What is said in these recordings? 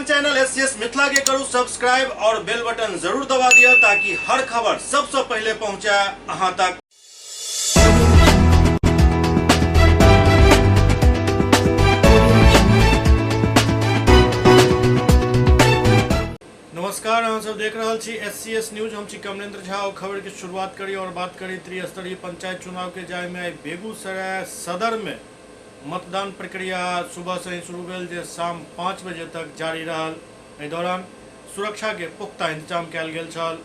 अपन channel SCS Mithila के करू subscribe और बेल बटन जरूर दबा दिया ताकि हर खबर सबसे पहले पहुंचे अहां तक। नमस्कार, हम सब देख रहे छी एससीएस न्यूज। हम छी कमलेंद्र झा और खबर की शुरुआत करी और बात करी त्रिस्तरीय पंचायत चुनाव के जाय में बेगूसराय सदर में मतदान प्रक्रिया सुबह से ही शुरू भेल जे शाम 5 बजे तक जारी रहल। एहि दौरान सुरक्षा के पुख्ता इंतजाम कयल गेल छल।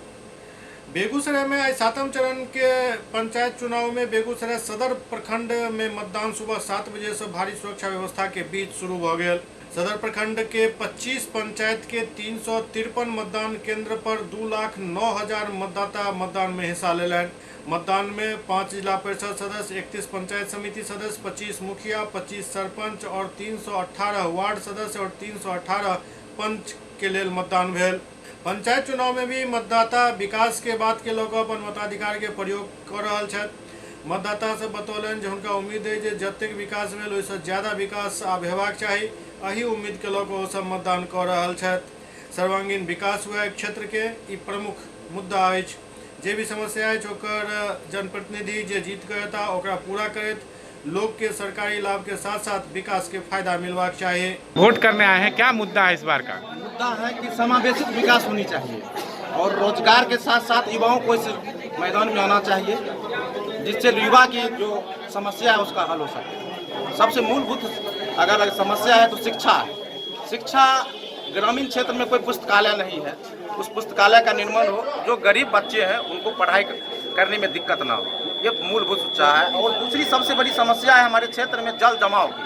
बेगूसराय में आई 7वें चरण के पंचायत चुनाव में बेगूसराय सदर प्रखंड में मतदान सुबह 7 बजे से भारी सुरक्षा व्यवस्था के बीच शुरू भ गेल। सदर प्रखंड के 25 पंचायत के 353 मतदान केंद्र पर 2,09,000 मतदाता मतदान में हिस्सा लेलन। मतदान में 5 जिला परिषद सदस्य, 31 पंचायत समिति सदस्य, 25 मुखिया, 25 सरपंच और 318 वार्ड सदस्य और 318 पंच के लेल मतदान भेल। पंचायत चुनाव में भी मतदाता विकास के बात के लोग अपन मताधिकार के प्रयोग कर रहल छथि। मतदाता से बतौलन जे हुनका उम्मीद है जे जतेक विकास भेल ओहिसँ ज्यादा विकास आब हेबाक चाही। एही उम्मीद के लोग सब मतदान कर रहल छथि। सर्वांगीण विकास हुए क्षेत्र के ई प्रमुख मुद्दा अछि। जे भी समस्या अछि ओकर जनप्रतिनिधि जे जीत के एता ओकरा पूरा करैत लोग के सरकारी लाभ के साथ साथ विकास के फायदा मिलवाक चाहिए। वोट करने आए हैं, क्या मुद्दा है इस बार का? मुद्दा है कि समावेशित विकास होनी चाहिए और रोजगार के साथ साथ युवाओं को इस मैदान में आना चाहिए जिससे युवा की जो समस्या है उसका हल हो सके। सबसे मूलभूत अगर समस्या है तो शिक्षा है। शिक्षा ग्रामीण क्षेत्र में कोई पुस्तकालय नहीं है, उस पुस्तकालय का निर्माण हो, जो गरीब बच्चे हैं उनको पढ़ाई करने में दिक्कत ना हो, ये मूलभूत शिक्षा है। और दूसरी सबसे बड़ी समस्या है हमारे क्षेत्र में जल जमाव की।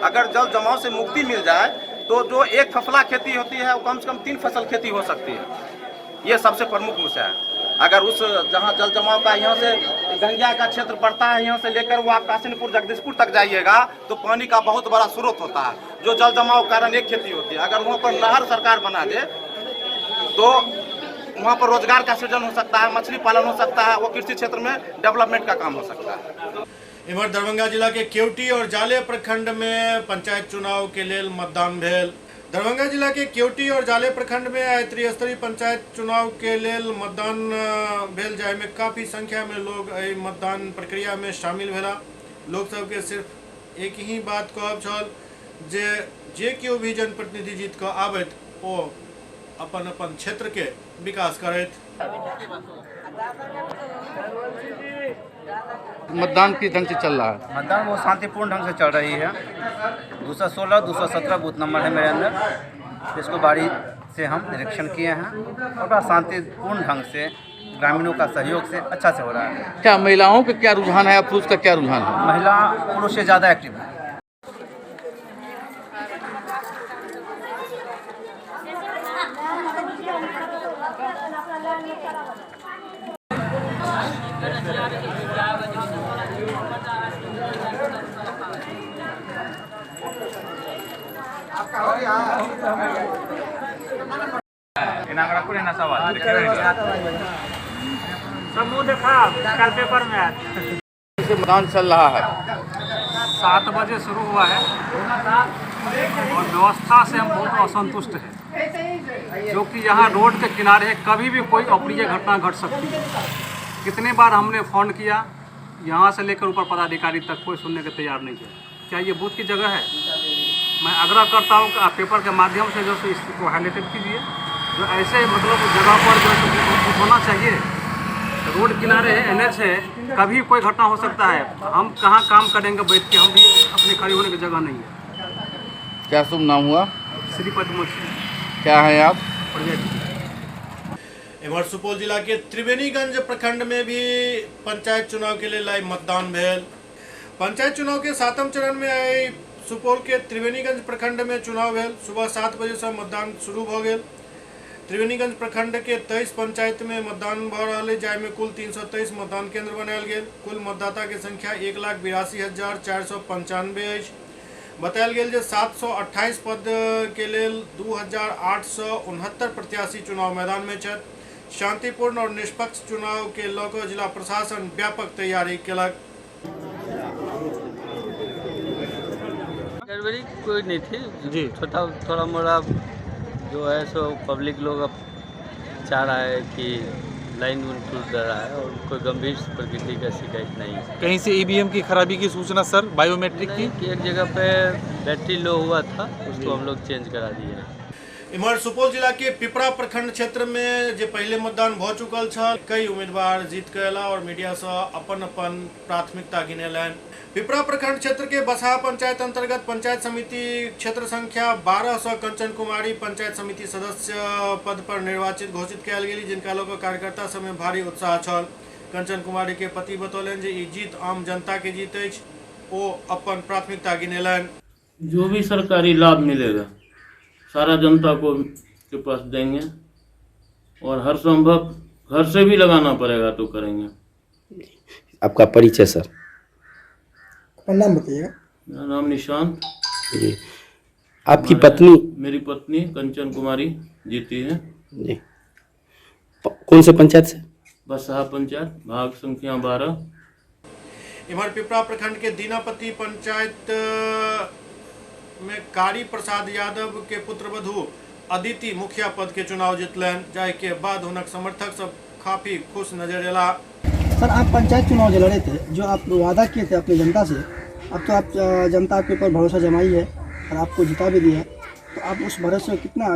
अगर जल जमाव से मुक्ति मिल जाए तो जो एक फसला खेती होती है वो कम से कम 3 फसल खेती हो सकती है। ये सबसे प्रमुख मुद्दा है। अगर उस जहाँ जल जमाव का यहाँ से गंगिया का क्षेत्र पड़ता है, यहाँ से लेकर वो आप काशीपुर जगदीशपुर तक जाइएगा तो पानी का बहुत बड़ा स्रोत होता है, जो जल जमाव के कारण एक खेती होती है। अगर वहाँ पर नहर सरकार बना दे तो वहाँ पर रोजगार का सृजन हो सकता है, मछली पालन हो सकता है, वो कृषि क्षेत्र में डेवलपमेंट का काम हो सकता है। इधर दरभंगा जिला के केवटी और जाले प्रखंड में पंचायत चुनाव के लेल मतदान भेल। दरभंगा जिला के केवटी और जाले प्रखंड में आई त्रिस्तरीय पंचायत चुनाव के लेल मतदान भेल, जाय में काफी संख्या में लोग मतदान प्रक्रिया में शामिल भेला। लोग सबके सिर्फ एक ही बात कहब छल जे केओ भी जनप्रतिनिधि जीत कऽ आबैत ओ अपन अपन क्षेत्र के विकास करैत। मतदान किस ढंग से चल रहा है? मतदान वो शांतिपूर्ण ढंग से चल रही है। 216, 217 बूथ नंबर है मेरे अंदर, इसको बारी से हम निरीक्षण किए हैं और बड़ा शांतिपूर्ण ढंग से ग्रामीणों का सहयोग से अच्छा से हो रहा है। क्या महिलाओं का क्या रुझान है, पुरुष का क्या रुझान है? महिला पुरुष से ज़्यादा एक्टिव है। समूह देखा कल पेपर में मतदान चल रहा है। 7 बजे शुरू हुआ है और व्यवस्था से हम बहुत असंतुष्ट हैं, जो कि यहाँ रोड के किनारे है, कभी भी कोई अप्रिय घटना घट सकती है। कितने बार हमने फ़ोन किया, यहाँ से लेकर ऊपर पदाधिकारी तक कोई सुनने के तैयार नहीं है। क्या ये बूथ की जगह है? मैं आग्रह करता हूँ कि आप पेपर के माध्यम से जो इसको हाईलाइटेड कीजिए, जो ऐसे मतलब जगह पर जो होना चाहिए। रोड किनारे है, NH है, कभी कोई घटना हो सकता है। हम कहाँ काम करेंगे बैठ के, हम भी अपने खड़ी होने की जगह नहीं है। क्या शुभ नाम हुआ? श्रीपति मुझे क्या है आप? इधर सुपौल जिला के त्रिवेणीगंज प्रखंड में भी पंचायत चुनाव के लिए लाइव मतदान भेल। पंचायत चुनाव के 7वें चरण में आई सुपौल के त्रिवेणीगंज प्रखंड में चुनाव भेल। सुबह 7 बजे से मतदान शुरू भ गेल। त्रिवेणीगंज प्रखंड के 23 पंचायत में मतदान भ रहा है, जाय में कुल 323 मतदान केंद्र बनायल गेल। कुल मतदाता के संख्या 1,82,495 अछि। बतायल गेल जे 728 पद के लेल 2,869 प्रत्याशी चुनाव मैदान में छथि। शांतिपूर्ण और निष्पक्ष चुनाव के लऽ जिला प्रशासन व्यापक तैयारी केलक। गड़बड़ी कोई नहीं थी जी, थोड़ा मोड़ा जो है सो पब्लिक लोग अब चाह रहा है कि लाइन उन टूट रहा है और कोई गंभीर प्रकृति का शिकायत नहीं है। कहीं से ईवीएम की खराबी की सूचना सर, बायोमेट्रिक की? नहीं कि एक जगह पे बैटरी लो हुआ था, उसको हम लोग चेंज करा दिए हैं। इमहर सुपौल जिला के पिपरा प्रखंड क्षेत्र में जे पहले मतदान भ चुकल छल, कई उम्मीदवार जीत के अयला और मीडिया से अपन अपन प्राथमिकता गिनेलन। पिपरा प्रखंड क्षेत्र के बसहा पंचायत अंतर्गत पंचायत समिति क्षेत्र संख्या 12 से कंचन कुमारी पंचायत समिति सदस्य पद पर निर्वाचित घोषित कयल गेली, जिनका लोग कार्यकर्ता सब में भारी उत्साह छल। कंचन कुमारी के पति बतौलन जे ई जीत आम जनता के जीत अछि, ओ अपन प्राथमिकता गिनेलन। जो भी सरकारी लाभ मिलेगा सारा जनता को के पास देंगे और हर संभव घर से भी लगाना पड़ेगा तो करेंगे। आपका परिचय सर? अपना नाम बताइएगा। मेरा नाम निशांत जी। आपकी पत्नी? मेरी पत्नी कंचन कुमारी जीती है जी। कौन से पंचायत से? बसहा पंचायत, भाग संख्या 12। इमहर पिपरा प्रखंड के दीनापति पंचायत में कारी प्रसाद यादव के पुत्रवधु अदिति मुखिया पद के चुनाव जीतलन, जाय के बाद उनक समर्थक सब काफी खुश नजर आला। सर, आप पंचायत चुनाव जो लड़े थे, जो आप वादा किए थे अपनी जनता से, अब तो आप जनता के ऊपर भरोसा जमाई है और आपको जिता भी दिया, तो आप उस भरोसे को कितना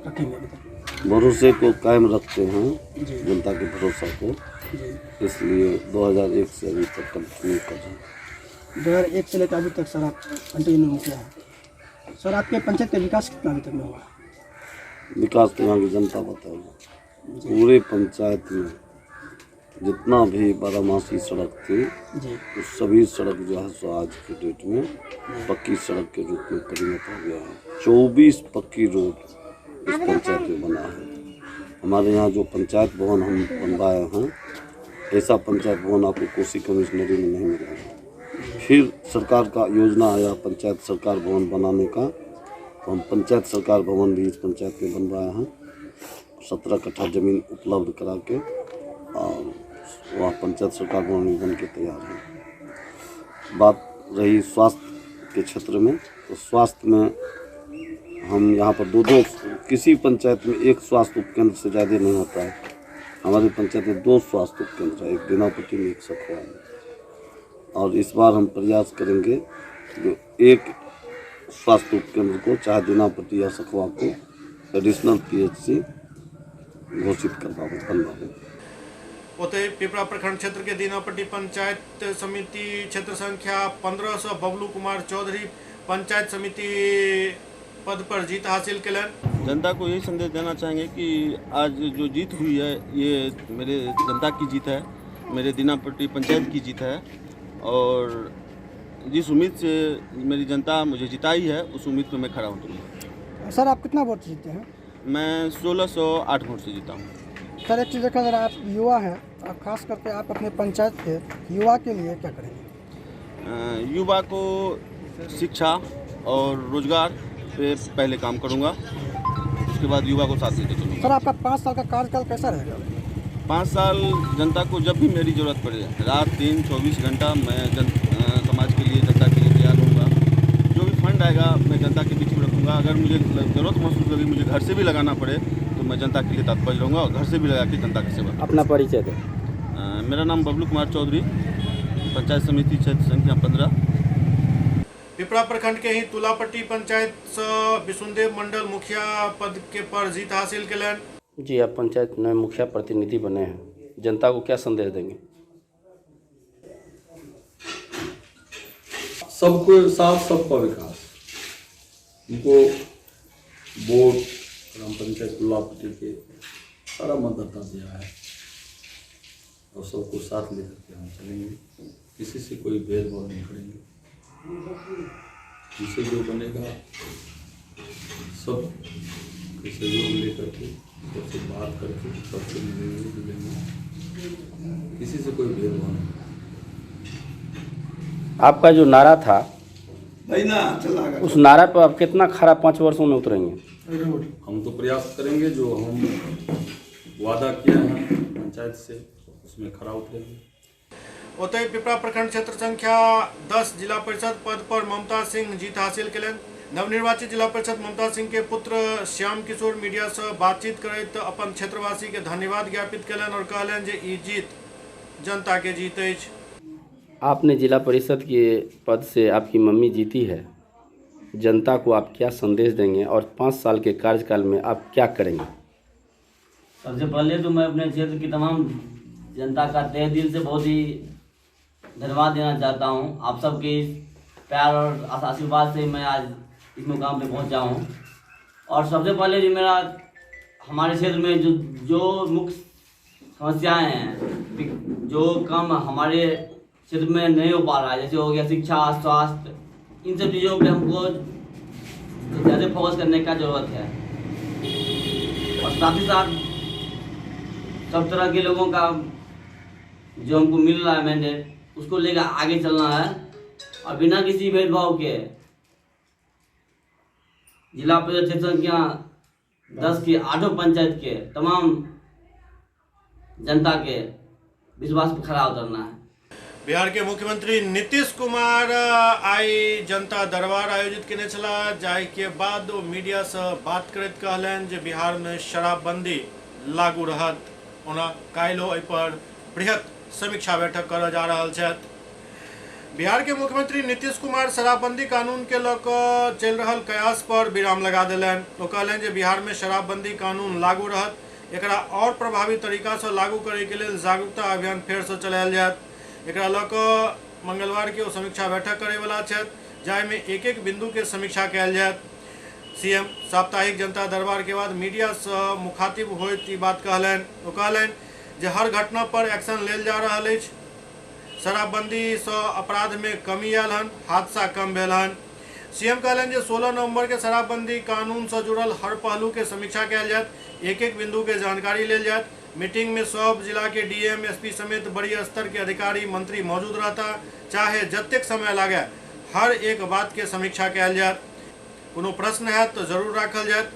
रखेंगे? भरोसे को कायम रखते हैं, जनता के भरोसा को, इसलिए 2001 से अभी तक कंटिन्यू कर रहे हैं। 2001 से लेकर अभी तक सर आप कंटिन्यू किया है। सर, आपके पंचायत का विकास कितना अभी तक में हुआ? विकास तो यहाँ की जनता बताएगी। पूरे पंचायत में जितना भी बारहमासी सड़क थी, उस सभी सड़क जो है सो आज के डेट में पक्की सड़क के रूप में परिणत हो गया है। 24 पक्की रोड इस पंचायत में बना है। हमारे यहाँ जो पंचायत भवन हम बनवाए हैं, ऐसा पंचायत भवन आपको कोसी कमिश्नरी में नहीं मिलेगा। फिर सरकार का योजना आया पंचायत सरकार भवन बनाने का, तो हम पंचायत सरकार भवन भी इस पंचायत में बनवाए हैं। 17 कट्ठा जमीन उपलब्ध करा के और वहाँ पंचायत सरकार भवन भी बन के तैयार है। बात रही स्वास्थ्य के क्षेत्र में, तो स्वास्थ्य में हम यहाँ पर दो किसी पंचायत में एक स्वास्थ्य उपकेंद्र से ज़्यादा नहीं होता है। हमारी पंचायत में 2 स्वास्थ्य उपकेंद्र है, एक दीनापट्टी में, एक सखुआ में। और इस बार हम प्रयास करेंगे जो एक स्वास्थ्य उपकेंद्र को, चाहे दीनापट्टी या सखुआ को, एडिशनल PHC घोषित बनवाएं। ओते पिपरा प्रखंड क्षेत्र के दीनापट्टी पंचायत समिति क्षेत्र संख्या 15 से बबलू कुमार चौधरी पंचायत समिति पद पर जीत हासिल कलन। जनता को यही संदेश देना चाहेंगे कि आज जो जीत हुई है ये मेरे जनता की जीत है, मेरे दीनापट्टी पंचायत की जीत है और जिस उम्मीद से मेरी जनता मुझे जिताई है उस उम्मीद पर मैं खड़ा उतरूँगा। सर, आप कितना वोट जीते हैं? मैं 1608 वोट से जीता हूँ। सर, एक चीज़ देखा जरा, आप युवा हैं, आप खास करके आप अपने पंचायत के युवा के लिए क्या करेंगे? युवा को शिक्षा और रोजगार पे पहले काम करूँगा, उसके बाद युवा को साथ देते चलूँगा। सर, आपका 5 साल का कार्यकाल कैसा रहेगा? 5 साल जनता को जब भी मेरी ज़रूरत पड़े, रात दिन 24 घंटा मैं समाज के लिए, जनता के लिए तैयार रहूँगा। जो भी फंड आएगा मैं जनता के बीच में रखूँगा। अगर मुझे ज़रूरत महसूस होगी, मुझे घर से भी लगाना पड़े, तो मैं जनता के लिए तत्पर रहूँगा और घर से भी लगा के जनता की सेवा। अपना परिचय दें। मेरा नाम बबलू कुमार चौधरी, पंचायत समिति क्षेत्र संख्या 15। पिपरा प्रखंड के ही तुलापट्टी पंचायत से विष्णुदेव मंडल मुखिया पद के पर जीत हासिल कलन। जी, आप पंचायत में मुखिया प्रतिनिधि बने हैं, जनता को क्या संदेश देंगे? सबको साथ, सबका विकास। उनको वोट ग्राम पंचायत तुलापट्टी के सारा मतदाता दिया है और सबको साथ लेकर के हम चलेंगे। किसी से कोई भेदभाव नहीं करेंगे। जिसे जो बनेगा सब सहयोग लेकर के, सबसे बात करके, सबसे मिलेंगे जुलेंगे, किसी से कोई भेदभाव नहीं। आपका जो नारा था, चला उस नारा पर आप कितना खरा 5 वर्षों में उतरेंगे? हम तो प्रयास करेंगे, जो हम वादा किया है पंचायत से उसमें खरा उतरेंगे। ओतई पिपरा प्रखंड क्षेत्र संख्या 10 जिला परिषद पद पर ममता सिंह जीत हासिल कलन। नवनिर्वाचित जिला परिषद ममता सिंह के पुत्र श्याम किशोर मीडिया से बातचीत करैत अपन क्षेत्रवासी के धन्यवाद ज्ञापित कयलनि और कहलनि जे ई जीत जनता के जीत अछि। आपने जिला परिषद के पद से आपकी मम्मी जीती है, जनता को आप क्या संदेश देंगे और 5 साल के कार्यकाल में आप क्या करेंगे? सबसे पहले तो मैं अपने क्षेत्र की तमाम जनता का तहे दिल से बहुत ही धन्यवाद देना चाहता हूं। आप सबके इस प्यार और आशीर्वाद से मैं आज इस मुकाम पे पहुंचा हूं। और सबसे पहले जो मेरा हमारे क्षेत्र में जो मुख्य समस्याएं हैं, जो काम हमारे क्षेत्र में नहीं हो पा रहा है, जैसे हो गया शिक्षा, स्वास्थ्य, इन सब चीज़ों पे हमको ज़्यादा फोकस करने का ज़रूरत है। और साथ ही साथ सब तरह के लोगों का जो हमको मिल रहा है मैंडेट, उसको लेकर आगे चलना है और बिना किसी भेदभाव के जिला परिषद क्षेत्र संख्या 10 की 8 पंचायत के तमाम जनता के विश्वास पर खरा उतरना है। बिहार के मुख्यमंत्री नीतीश कुमार आई जनता दरबार आयोजित केने छला, जाहि के बाद ओ मीडिया से बात करैत कहलनि जे बिहार में शराबबंदी लागू रहत। ओना काल्हि एहि पर बृहत समीक्षा बैठक करल जा रहल छथि। बिहार के मुख्यमंत्री नीतीश कुमार शराबबंदी कानून के लऽ कऽ चलि रहल कयास पर विराम लगा देलनि। ओ कहलनि जे बिहार में शराबबंदी कानून लागू रहत, एकरा और प्रभावी तरीका से लागू करे के लेल जागरूकता अभियान फेर से चलायल जायत। एकरा लऽ कऽ मंगलवार के ओ समीक्षा बैठक करे वाला छथि, जाहि में एक एक बिंदु के समीक्षा कयल जायत। सीएम साप्ताहिक जनता दरबार के बाद मीडिया से मुखातिब होइत ई बात कहलनि। ओ कहलनि जे हर घटना पर एक्शन लेल जा रहल अछि। शराबबंदी से अपराध में कमी आयल हन, हादसा कम भेल हन। सीएम कहलनि जे 16 नवंबर के शराबबंदी कानून से जुड़ल हर पहलू के समीक्षा कयल जायत, एक एक बिंदु के जानकारी लेल जायत। मीटिंग में सब जिला के डीएम, एसपी समेत बड़ी स्तर के अधिकारी, मंत्री मौजूद रहता, चाहे जतेक समय लागे हर एक बात के समीक्षा कयल जायत। कोनो प्रश्न है तो जरूर राखल जायत।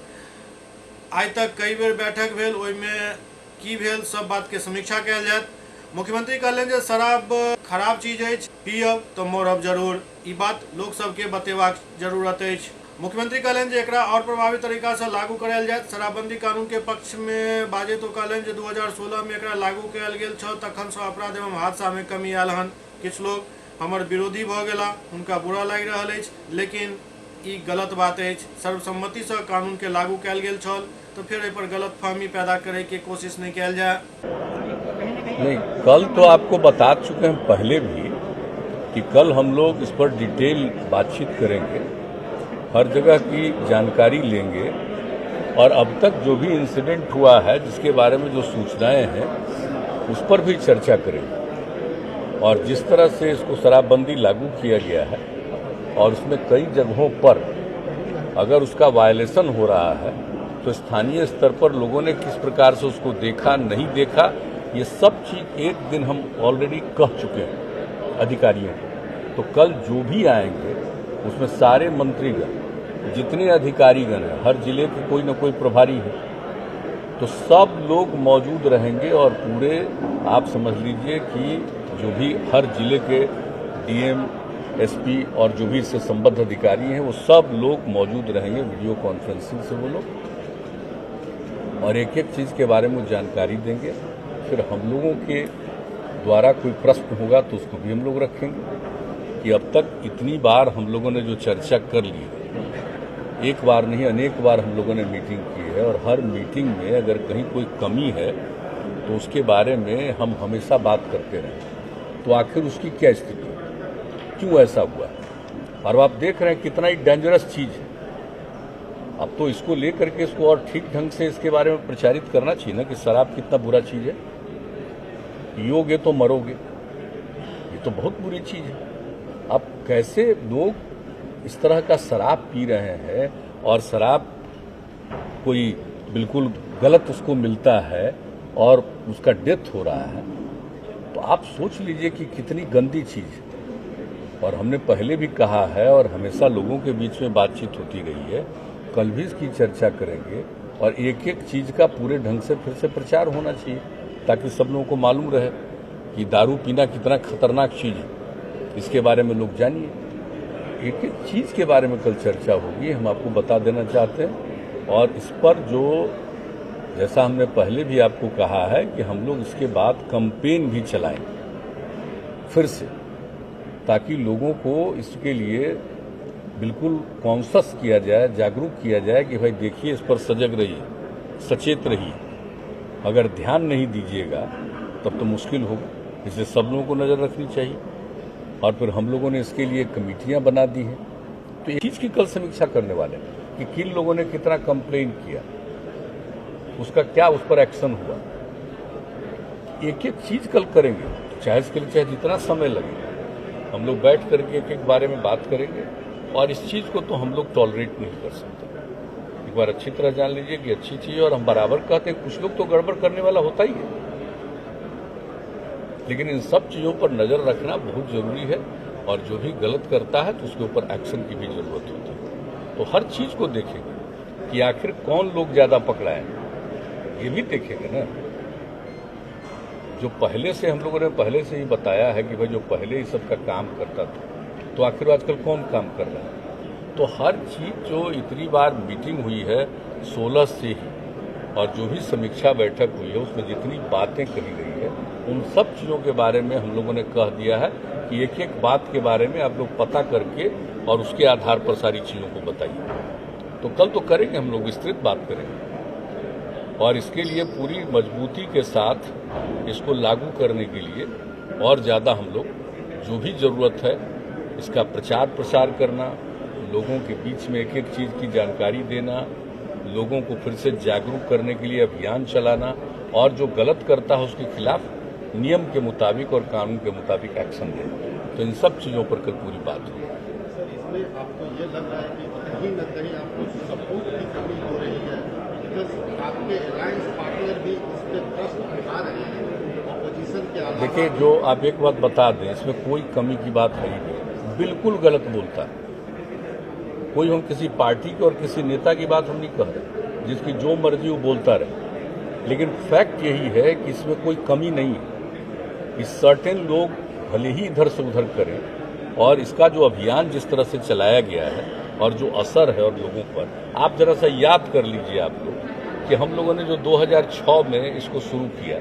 आइ तक कई बेर बैठक भेल, ओहिमे की भेल सब बात के समीक्षा कयल जायत। मुख्यमंत्री कहलनि जे शराब खराब चीज अछि, पियब तो मरब जरूर, ई बात लोक सबके बतेबाक जरूरत अछि। मुख्यमंत्री कहलनि जे एकरा और प्रभावी तरीका से लागू करायल जायत। शराबबंदी कानून के पक्ष में बाजे तो कहलनि जे 2016 में एकरा लागू कयल गेल छल, तखन से अपराध एवं हादसा में कमी आयल हन। किछु लोग हमर विरोधी भऽ गेला, हुनका बुरा लागि रहल अछि, लेकिन ई गलत बात अछि। सर्वसम्मति से कानून के लागू कयल गेल छल, तो फिर एहि पर गलतफहमी पैदा करे के कोशिश नहीं कयल जाए। नहीं, कल तो आपको बता चुके हैं पहले भी कि कल हम लोग इस पर डिटेल बातचीत करेंगे, हर जगह की जानकारी लेंगे और अब तक जो भी इंसिडेंट हुआ है, जिसके बारे में जो सूचनाएं हैं, उस पर भी चर्चा करेंगे। और जिस तरह से इसको शराबबंदी लागू किया गया है और उसमें कई जगहों पर अगर उसका वायलेशन हो रहा है, तो स्थानीय स्तर पर लोगों ने किस प्रकार से उसको देखा, नहीं देखा, ये सब चीज़ एक दिन हम ऑलरेडी कह चुके हैं अधिकारियों को। तो कल जो भी आएंगे उसमें सारे मंत्रीगण, जितने अधिकारीगण हैं, हर जिले के कोई न कोई प्रभारी है, तो सब लोग मौजूद रहेंगे और पूरे आप समझ लीजिए कि जो भी हर जिले के डीएम, एसपी और जो भी इससे संबद्ध अधिकारी हैं, वो सब लोग मौजूद रहेंगे वीडियो कॉन्फ्रेंसिंग से वो लोग, और एक एक चीज़ के बारे में जानकारी देंगे। फिर हम लोगों के द्वारा कोई प्रश्न होगा तो उसको भी हम लोग रखेंगे कि अब तक इतनी बार हम लोगों ने जो चर्चा कर ली है, एक बार नहीं अनेक बार हम लोगों ने मीटिंग की है, और हर मीटिंग में अगर कहीं कोई कमी है तो उसके बारे में हम हमेशा बात करते रहे। तो आखिर उसकी क्या स्थिति, क्यों ऐसा हुआ, और आप देख रहे हैं कितना ही डेंजरस चीज़ है। अब तो इसको लेकर के इसको और ठीक ढंग से इसके बारे में प्रचारित करना चाहिए ना कि शराब कितना बुरा चीज़ है, पियोगे तो मरोगे, ये तो बहुत बुरी चीज़ है। अब कैसे लोग इस तरह का शराब पी रहे हैं और शराब कोई बिल्कुल गलत उसको मिलता है और उसका डेथ हो रहा है, तो आप सोच लीजिए कि कितनी गंदी चीज़ है। और हमने पहले भी कहा है और हमेशा लोगों के बीच में बातचीत होती रही है, कल भी इसकी चर्चा करेंगे और एक एक चीज़ का पूरे ढंग से फिर से प्रचार होना चाहिए, ताकि सब लोगों को मालूम रहे कि दारू पीना कितना खतरनाक चीज़ है, इसके बारे में लोग जानिए। एक एक चीज़ के बारे में कल चर्चा होगी, हम आपको बता देना चाहते हैं। और इस पर जो जैसा हमने पहले भी आपको कहा है कि हम लोग इसके बाद कैंपेन भी चलाएं फिर से, ताकि लोगों को इसके लिए बिल्कुल कॉन्शस किया जाए, जागरूक किया जाए कि भाई देखिए इस पर सजग रहिए, सचेत रहिए। अगर ध्यान नहीं दीजिएगा तब तो मुश्किल होगा, इसलिए सब लोगों को नज़र रखनी चाहिए। और फिर हम लोगों ने इसके लिए कमेटियां बना दी हैं, तो इस चीज़ की कल समीक्षा करने वाले हैं कि किन लोगों ने कितना कंप्लेन किया, उसका क्या उस पर एक्शन हुआ। एक एक चीज़ कल करेंगे, चाहे इसके लिए चाहे जितना समय लगे, हम लोग बैठ करके एक एक बारे में बात करेंगे। और इस चीज़ को तो हम लोग टॉलरेट नहीं कर सकते। एक बार अच्छी तरह जान लीजिए कि अच्छी चीज़ है, और हम बराबर कहते हैं कुछ लोग तो गड़बड़ करने वाला होता ही है, लेकिन इन सब चीज़ों पर नज़र रखना बहुत ज़रूरी है। और जो भी गलत करता है तो उसके ऊपर एक्शन की भी ज़रूरत होती है। तो हर चीज़ को देखेंगे कि आखिर कौन लोग ज़्यादा पकड़ाए, ये भी देखेंगे ना। जो पहले से हम लोगों ने पहले से ही बताया है कि भाई जो पहले इस सब का काम करता था, तो आखिर आजकल कौन काम कर रहा है। तो हर चीज़ जो इतनी बार मीटिंग हुई है 16 से ही, और जो भी समीक्षा बैठक हुई है उसमें जितनी बातें कही गई है, उन सब चीज़ों के बारे में हम लोगों ने कह दिया है कि एक एक बात के बारे में आप लोग पता करके और उसके आधार पर सारी चीज़ों को बताइए। तो कल तो करेंगे हम लोग, विस्तृत बात करेंगे, और इसके लिए पूरी मजबूती के साथ इसको लागू करने के लिए और ज़्यादा हम लोग जो भी ज़रूरत है इसका प्रचार प्रसार करना, लोगों के बीच में एक एक चीज़ की जानकारी देना, लोगों को फिर से जागरूक करने के लिए अभियान चलाना, और जो गलत करता है उसके खिलाफ नियम के मुताबिक और कानून के मुताबिक एक्शन देना। तो इन सब चीज़ों पर कल पूरी बात होगी। इसमें आपको ये लग रहा है कि कहीं न कहीं आपको सपोर्ट की कमी हो रही है, बिकॉज आपके अलायंस पार्टनर भी इस पर प्रश्न उठा रहे हैं ऑपोजिशन के अलावा। देखिए, जो आप एक बात बता दें, इसमें कोई कमी की बात है ही नहीं, बिल्कुल गलत बोलता है कोई। हम किसी पार्टी की और किसी नेता की बात हम नहीं कर रहे, जिसकी जो मर्जी वो बोलता रहे, लेकिन फैक्ट यही है कि इसमें कोई कमी नहीं है। इस सर्टेन लोग भले ही इधर से उधर करें, और इसका जो अभियान जिस तरह से चलाया गया है और जो असर है और लोगों पर, आप जरा सा याद कर लीजिए आप लोग कि हम लोगों ने जो 2006 में इसको शुरू किया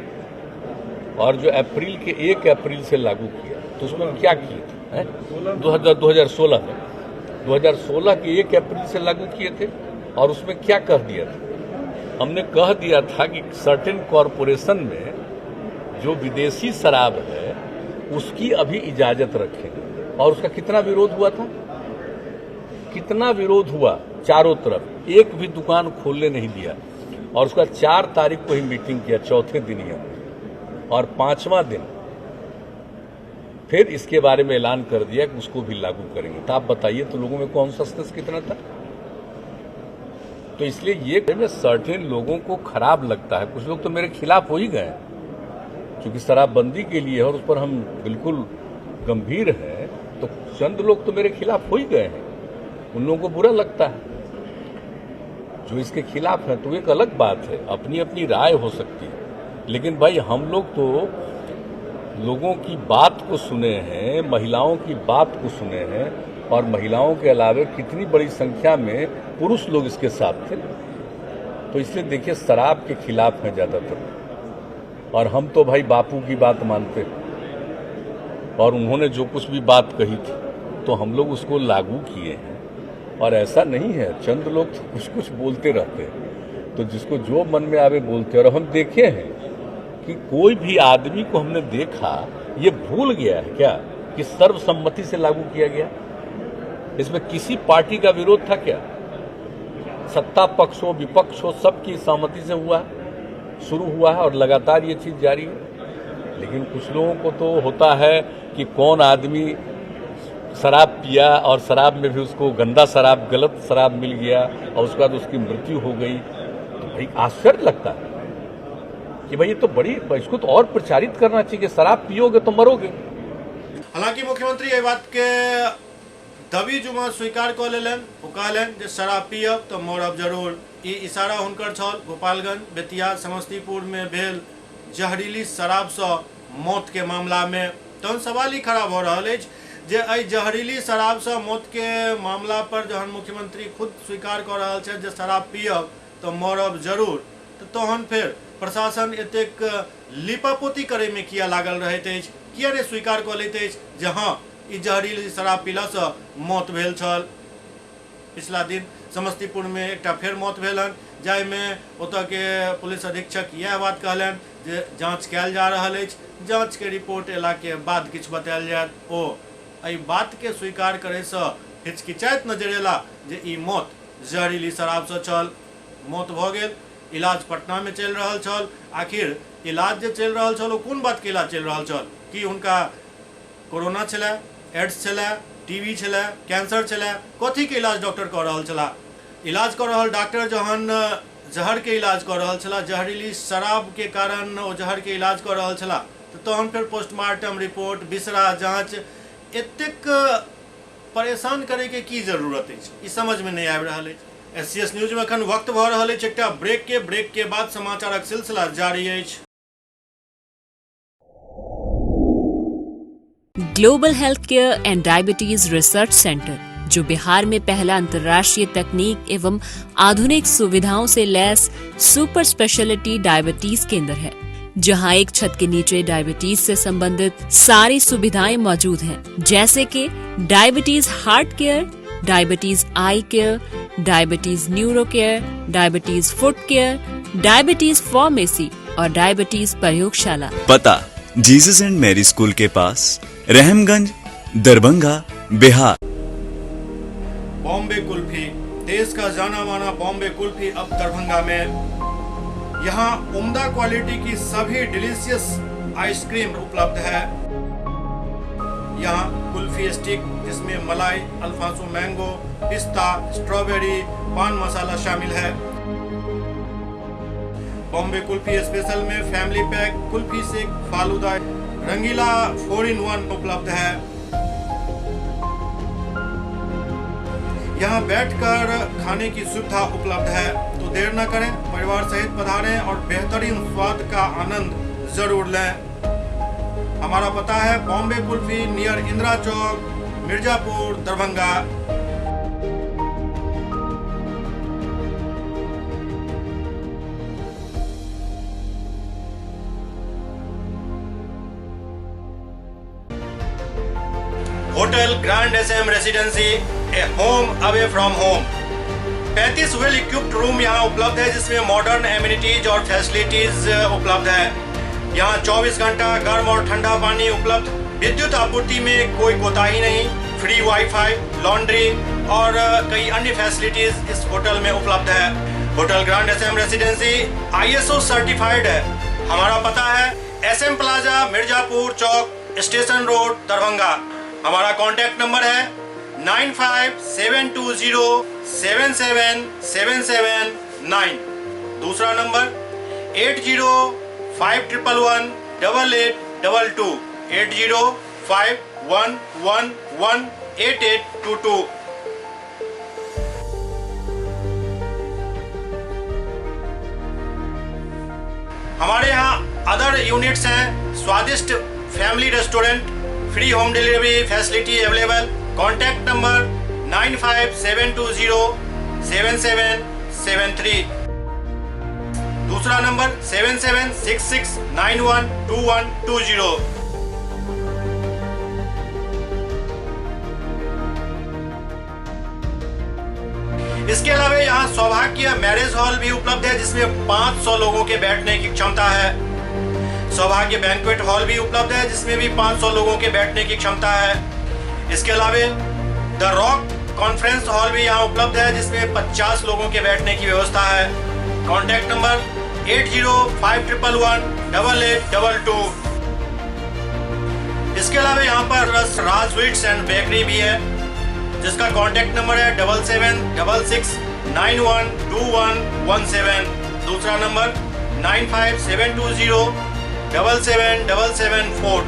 और जो अप्रैल के 1 अप्रैल से लागू किया, तो उसमें हम क्या किए थे 2016 में 2016 के 1 अप्रैल से लागू किए थे। और उसमें क्या कह दिया था, हमने कह दिया था कि सर्टेन कॉरपोरेशन में जो विदेशी शराब है उसकी अभी इजाजत रखें। और उसका कितना विरोध हुआ था, कितना विरोध हुआ चारों तरफ, एक भी दुकान खोलने नहीं दिया। और उसका 4 तारीख को ही मीटिंग किया, चौथे दिन ही हमने, और 5वां दिन फिर इसके बारे में ऐलान कर दिया कि उसको भी लागू करेंगे। तो आप बताइए तो लोगों में कॉन्शसनेस कितना था। तो इसलिए ये सर्टेन लोगों को खराब लगता है। कुछ लोग तो मेरे खिलाफ हो ही गए, क्योंकि शराबबंदी के लिए और उस पर हम बिल्कुल गंभीर हैं, तो चंद लोग तो मेरे खिलाफ हो ही गए हैं। उन लोगों को बुरा लगता है जो इसके खिलाफ है, तो एक अलग बात है, अपनी अपनी राय हो सकती है। लेकिन भाई हम लोग तो लोगों की बात को सुने हैं, महिलाओं की बात को सुने हैं, और महिलाओं के अलावा कितनी बड़ी संख्या में पुरुष लोग इसके साथ थे। तो इसलिए देखिए, शराब के खिलाफ हैं ज़्यादातर, और हम तो भाई बापू की बात मानते हैं, और उन्होंने जो कुछ भी बात कही थी तो हम लोग उसको लागू किए हैं। और ऐसा नहीं है, चंद लोग तो कुछ कुछ बोलते रहते हैं, तो जिसको जो मन में आवे बोलते हैं। और हम देखे हैं कि कोई भी आदमी को हमने देखा ये भूल गया है क्या कि सर्वसम्मति से लागू किया गया। इसमें किसी पार्टी का विरोध था क्या? सत्ता पक्ष हो विपक्ष हो, सबकी सहमति से हुआ है, शुरू हुआ है, और लगातार ये चीज जारी है। लेकिन कुछ लोगों को तो होता है कि कौन आदमी शराब पिया और शराब में भी उसको गंदा शराब, गलत शराब मिल गया और उसके बाद उसकी मृत्यु हो गई, तो भाई आश्चर्य लगता है कि भाई ये तो बड़ी, इसको तो और प्रचारित करना चाहिए कि शराब पियोगे तो मरोगे। हालांकि मुख्यमंत्री ये बात के दबी जुमा स्वीकार कर लेलन, ओ कहलन जे शराब पियब तो मरब जरूर। ई इशारा हुनकर छल गोपालगंज, बेतिया, समस्तीपुर में भेल जहरीली शराब से मौत के मामला में। तहन सवाल ही खड़ा भ रहल अछि जे एहि जहरीली शराब से मौत के मामला पर जहन मुख्यमंत्री खुद स्वीकार कर रहा है जे शराब पियब तो मरब जरूर, तो तहन फिर प्रशासन एतेक लिपापोती करे में किया लागल रहैत अछि, किया रे स्वीकार कऽ लैत अछि जे हाँ ई जहरीली शराब पीला से मौत भेल छल। पिछला दिन समस्तीपुर में एक फेर मौत भेल हन, जाहिमे ओतऽ के पुलिस अधीक्षक यह बात कहलन जे जांच कयल जा रहल अछि, जांच के रिपोर्ट एला के बाद किछु बतायल जायत। ओ एहि बात के स्वीकार करे से हिचकिचाइत नजर एला जे ई मौत जहरीली शराब से छल। मौत भऽ गेल, इलाज पटना में चलि रहल छल। आखिर इलाज जे चलि रहल छल ओ कोन बात के इलाज चलि रहल छल? कि हुनका कोरोना छलै, एड्स छलै, टीबी छलै, कैंसर छलै, कथी के इलाज डॉक्टर कऽ रहल छला? इलाज कऽ रहल डॉक्टर जहन जहर के इलाज कऽ रहल छला, जहरीली शराब के कारण ओ जहर के इलाज कऽ रहल छला, तो तहन फिर पोस्टमार्टम रिपोर्ट, बिसरा जांच एतेक परेशान करे के की जरूरत अछि? ई समझ में नहीं आबि रहल अछि। SCS न्यूज में अखन वक्त भऽ रहल अछि एकटा ब्रेक के बाद समाचारक सिलसिला जारी अछि। Global health care and diabetes research centre, जो बिहार में पहला अंतर्राष्ट्रीय तकनीक एवं आधुनिक सुविधाओं से लैस सुपर स्पेशलिटी डायबिटीज केंद्र है, जहां एक छत के नीचे डायबिटीज से संबंधित सारी सुविधाएं मौजूद हैं, जैसे कि diabetes heart care, diabetes eye care, diabetes neuro care, diabetes foot care, diabetes pharmacy और डायबिटीज प्रयोगशाला। पता जीसस एंड मैरी स्कूल के पास, रहमगंज, दरभंगा, बिहार। बॉम्बे कुल्फी, देश का जाना माना बॉम्बे कुल्फी अब दरभंगा में। यहाँ उम्दा क्वालिटी की सभी डिलीशियस आइसक्रीम उपलब्ध है। यहाँ कुल्फी स्टिक जिसमें मलाई, अल्फांसो मैंगो, पिस्ता, स्ट्रॉबेरी, पान मसाला शामिल है। बॉम्बे कुल्फी स्पेशल में family pack, kulfi shake, falooda, Rangeela 4-in-1 उपलब्ध है। यहाँ बैठकर खाने की सुविधा उपलब्ध है, तो देर न करें, परिवार सहित पधारें और बेहतरीन स्वाद का आनंद जरूर लें। हमारा पता है Bombay kulfi, near Indira Chowk, Mirzapur, Darbhanga. Hotel grand SM residency, A home away from home. 35 well equipped room यहाँ उपलब्ध है, जिसमें मॉडर्न एमिनिटीज और फैसिलिटीज उपलब्ध है। यहाँ 24 घंटा गर्म और ठंडा पानी उपलब्ध, विद्युत आपूर्ति में कोई कोताही नहीं, फ्री वाईफाई, लॉन्ड्री और कई अन्य फैसिलिटीज इस होटल में उपलब्ध है। Hotel grand SM residency ISO certified है। हमारा पता है SM plaza, Mirzapur chowk, station road, Darbhanga. हमारा कॉन्टैक्ट नंबर है 9572077779। दूसरा नंबर 8051118822, 8051118822। हमारे यहाँ अदर यूनिट्स हैं, स्वादिष्ट family restaurant, free home delivery facility available. Contact number 9572077773। दूसरा नंबर 7766912120। इसके अलावा यहाँ सौभाग्य मैरिज हॉल भी उपलब्ध है, जिसमें 500 लोगों के बैठने की क्षमता है। सौभाग्य बैंक्वेट हॉल भी उपलब्ध है, जिसमें भी 500 लोगों के बैठने की क्षमता है। इसके अलावा द रॉक कॉन्फ्रेंस हॉल भी यहाँ उपलब्ध है, जिसमें 50 लोगों के बैठने की व्यवस्था है। Contact number 8051118822। इसके अलावा यहाँ पर राज स्वीट्स एंड बेकरी भी है, जिसका कॉन्टैक्ट नंबर है 7766912117। दूसरा नंबर 9572077774।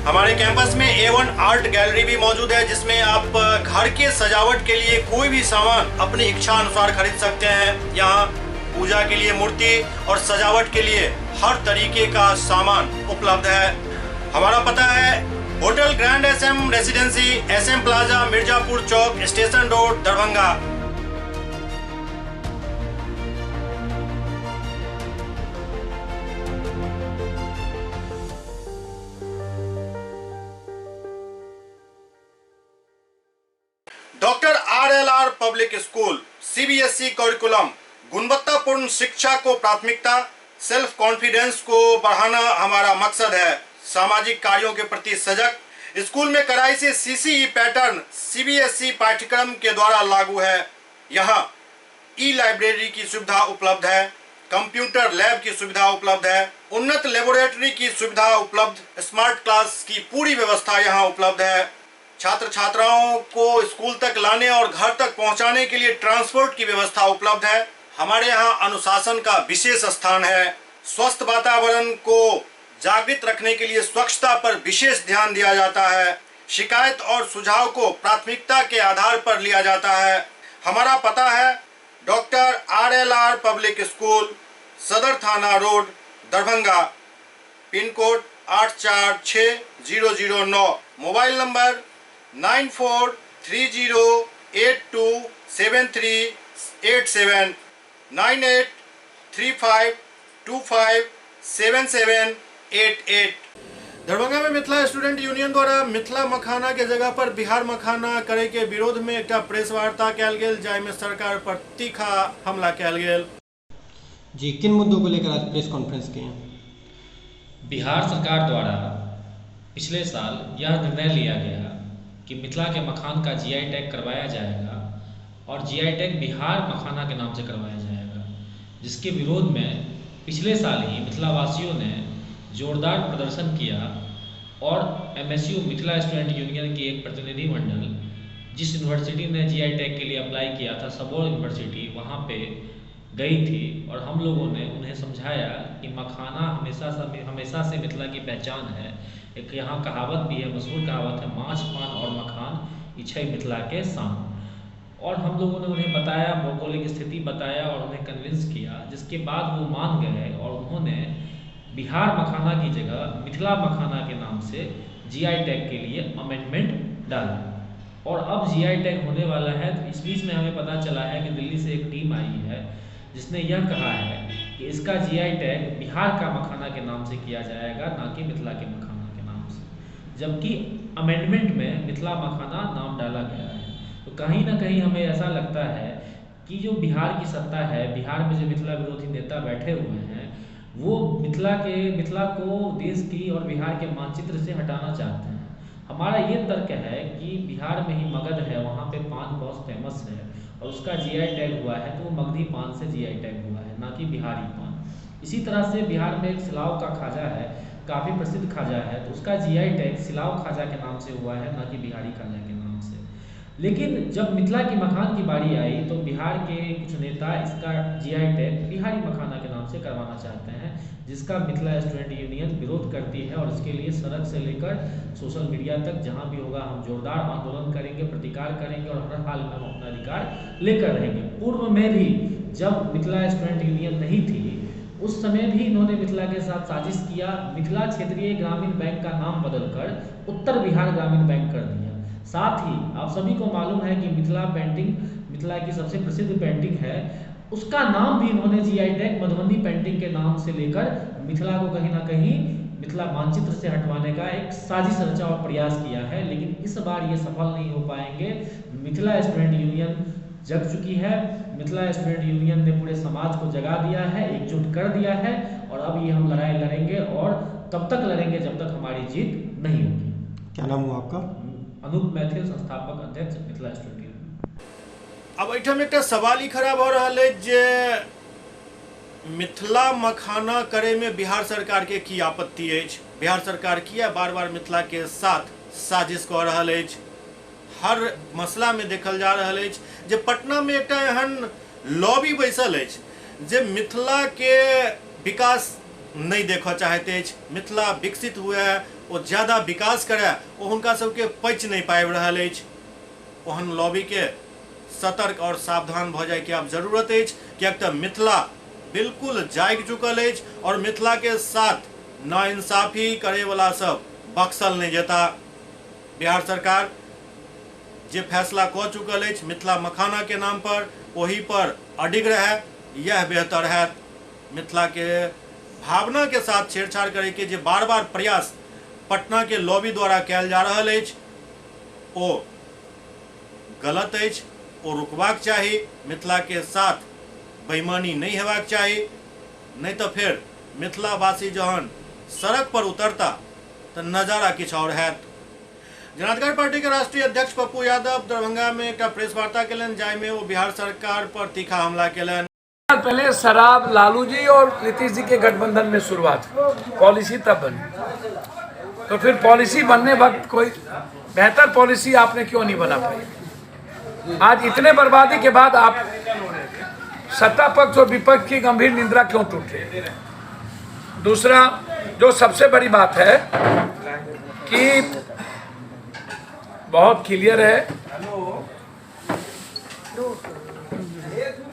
हमारे कैंपस में A1 आर्ट गैलरी भी मौजूद है, जिसमें आप घर के सजावट के लिए कोई भी सामान अपनी इच्छा अनुसार खरीद सकते हैं। यहाँ पूजा के लिए मूर्ति और सजावट के लिए हर तरीके का सामान उपलब्ध है। हमारा पता है hotel grand SM residency, SM plaza, Mirzapur chowk, station road, Darbhanga. Doctor RLR public school, CBSE curriculum, गुणवत्तापूर्ण शिक्षा को प्राथमिकता, सेल्फ कॉन्फिडेंस को बढ़ाना हमारा मकसद है। सामाजिक कार्यों के प्रति सजग। स्कूल में कड़ाई से CCE पैटर्न CBSE पाठ्यक्रम के द्वारा लागू है। यहाँ ई-लाइब्रेरी की सुविधा उपलब्ध है, कंप्यूटर लैब की सुविधा उपलब्ध है, उन्नत लेबोरेटरी की सुविधा उपलब्ध, स्मार्ट क्लास की पूरी व्यवस्था यहाँ उपलब्ध है। छात्र छात्राओं को स्कूल तक लाने और घर तक पहुंचाने के लिए ट्रांसपोर्ट की व्यवस्था उपलब्ध है। हमारे यहाँ अनुशासन का विशेष स्थान है। स्वस्थ वातावरण को जागृत रखने के लिए स्वच्छता पर विशेष ध्यान दिया जाता है। शिकायत और सुझाव को प्राथमिकता के आधार पर लिया जाता है। हमारा पता है डॉक्टर RLR पब्लिक स्कूल, सदर थाना road, Darbhanga, pin code 846009, mobile number 9430827387, 9835257788। Darbhanga में मिथिला स्टूडेंट यूनियन द्वारा मिथिला मखाना के जगह पर बिहार मखाना करे के विरोध में एक प्रेस वार्ता कयल गेल, जाहिमे सरकार पर तीखा हमला कयल गेल। जी, किन मुद्दों को लेकर आज प्रेस कॉन्फ्रेंस की है? बिहार सरकार द्वारा पिछले साल यह निर्णय लिया गया कि मिथिला के मखान का GI टैग करवाया जाएगा और GI टैग बिहार मखाना के नाम से करवाया जाएगा, जिसके विरोध में पिछले साल ही मिथिला वासियों ने जोरदार प्रदर्शन किया और MSU मिथिला स्टूडेंट यूनियन की एक प्रतिनिधि मंडल जिस यूनिवर्सिटी ने GI टैग के लिए अप्लाई किया था, सबौर यूनिवर्सिटी, वहाँ पे गई थी और हम लोगों ने उन्हें समझाया कि मखाना हमेशा से मिथिला की पहचान है। एक यहाँ कहावत भी है, मशहूर कहावत है, माछ पान और मखान इच्छा मिथिला के शान। और हम लोगों ने उन्हें बताया, भौगोलिक स्थिति बताया और उन्हें कन्विंस किया, जिसके बाद वो मान गए और उन्होंने बिहार मखाना की जगह मिथिला मखाना के नाम से GI टैग के लिए अमेंडमेंट डाला और अब GI टैग होने वाला है। तो इस बीच में हमें पता चला है कि दिल्ली से एक टीम आई है जिसने यह कहा है कि इसका GI टैग बिहार का मखाना के नाम से किया जाएगा, ना कि मिथिला के मखाना के नाम से, जबकि अमेंडमेंट में मिथिला मखाना नाम डाला गया है। तो कहीं ना कहीं हमें ऐसा लगता है कि जो बिहार की सत्ता है, बिहार में जो मिथिला विरोधी नेता बैठे हुए हैं, वो मिथिला को देश की और बिहार के मानचित्र से हटाना चाहते हैं। हमारा ये तर्क है कि बिहार में ही मगध है, वहाँ पे पान बहुत फेमस है और उसका GI टैग हुआ है, तो वो मगधी पान से GI टैग हुआ है, ना कि बिहारी पान। इसी तरह से बिहार में एक सिलाव का खाजा है, काफ़ी प्रसिद्ध खाजा है, तो उसका GI टैग सिलाव खाजा के नाम से हुआ है, ना कि बिहारी खाजा के नाम से। लेकिन जब मिथिला की मखान की बारी आई तो बिहार के कुछ नेता इसका GI टैग बिहारी मखाना के नाम से करवाना चाहते हैं, जिसका मिथिला स्टूडेंट यूनियन विरोध करती है और इसके लिए सड़क से लेकर सोशल मीडिया तक जहां भी होगा हम जोरदार आंदोलन करेंगे, प्रतिकार करेंगे और हर हाल में हम अपना अधिकार लेकर रहेंगे। पूर्व में भी जब मिथिला स्टूडेंट यूनियन नहीं थी, उस समय भी इन्होंने मिथिला के साथ साजिश किया। मिथिला क्षेत्रीय ग्रामीण बैंक का नाम बदलकर उत्तर बिहार ग्रामीण बैंक कर दिया। साथ ही आप सभी को मालूम है कि मिथिला पेंटिंग मिथिला की सबसे प्रसिद्ध पेंटिंग है, उसका नाम भी इन्होंने GI टैग मधुबनी पेंटिंग के नाम से लेकर मिथिला को कहीं ना कहीं मिथिला मानचित्र से हटवाने का एक साजिश रचा और प्रयास किया है। लेकिन इस बार ये सफल नहीं हो पाएंगे। मिथिला स्टूडेंट यूनियन जग चुकी है। मिथिला स्टूडेंट यूनियन ने पूरे समाज को जगा दिया है, एकजुट कर दिया है और अब ये हम लड़ाई लड़ेंगे और तब तक लड़ेंगे जब तक हमारी जीत नहीं होगी। क्या नाम हुआ आपका? अनूप मैथिल, संस्थापक अध्यक्ष मिथिला स्टूडेंट यूनियन। अब एहिठाम एकटा सवाल ही खड़ा भऽ रहल अछि जे मिथिला मखाना करे में बिहार सरकार के की आपत्ति अछि? बिहार सरकार किया बार बार मिथिला के साथ साजिश कऽ रहल अछि? हर मसला में देखल जा रहल अछि जे पटना में एकटा एहन लॉबी बैसल अछि जे मिथिला के विकास नहीं देखऽ चाहैत अछि। मिथिला विकसित हुए, वो ज्यादा विकास करे, वो हुनका सबके पचि नहीं पाबि रहल अछि। ओहन लॉबी के सतर्क और सावधान भऽ जाय के आब जरूरत अछि, कियाक तऽ मिथिला बिल्कुल जागि चुकल अछि और मिथिला के साथ नाइंसाफी करे वाला सब बख्शल नहीं जेता। बिहार सरकार जे फैसला कऽ चुकल अछि मिथिला मखाना के नाम पर, ओही पर अडिग रहे, यह बेहतर है। मिथिला के भावना के साथ छेड़छाड़ करे के जे बार बार प्रयास पटना के लॉबी द्वारा कयल जा रहल अछि ओ गलत अछि, ओ रुकबाक चाही। मिथिला के साथ बेईमानी नहीं हेबाक चाही, नहीं तो फिर मिथिलावासी जहन सड़क पर उतरता तो नजारा किछु और हैत। जनाधिकार पार्टी के राष्ट्रीय अध्यक्ष पप्पू यादव दरभंगा में एक प्रेस वार्ता केलन, जाहिमे वो बिहार सरकार पर तीखा हमला केलन। पहले शराब लालू जी और नीतीश जी के गठबंधन में शुरुआत, पॉलिसी तब बनी, तो फिर पॉलिसी बनने वक्त कोई बेहतर पॉलिसी आपने क्यों नहीं बना पाई? आज इतने बर्बादी के बाद आप सत्ता पक्ष और विपक्ष की गंभीर निंदा क्यों टूट रही? दूसरा जो सबसे बड़ी बात है कि बहुत क्लियर है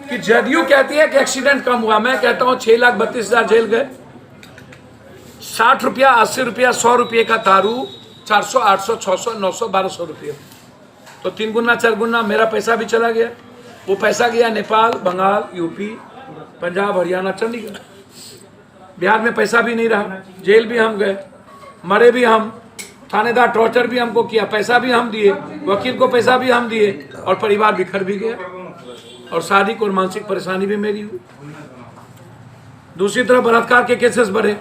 कि जदयू कहती है कि एक्सीडेंट कम हुआ, मैं कहता हूं 6,32,000 जेल गए, 60 रुपया, 80 रुपया, 100 रुपये का दारू, 400, 800, 600, 900, 1200 रुपये, तो 3 गुना 4 गुना मेरा पैसा भी चला गया। वो पैसा गया नेपाल, बंगाल, यूपी, पंजाब, हरियाणा, चंडीगढ़। बिहार में पैसा भी नहीं रहा, जेल भी हम गए, मरे भी हम, थानेदार टॉर्चर भी हमको किया, पैसा भी हम दिए, वकील को पैसा भी हम दिए, और परिवार बिखर भी गया, और शारीरिक और मानसिक परेशानी भी मेरी हुई। दूसरी तरफ बलात्कार के केसेस बढ़े,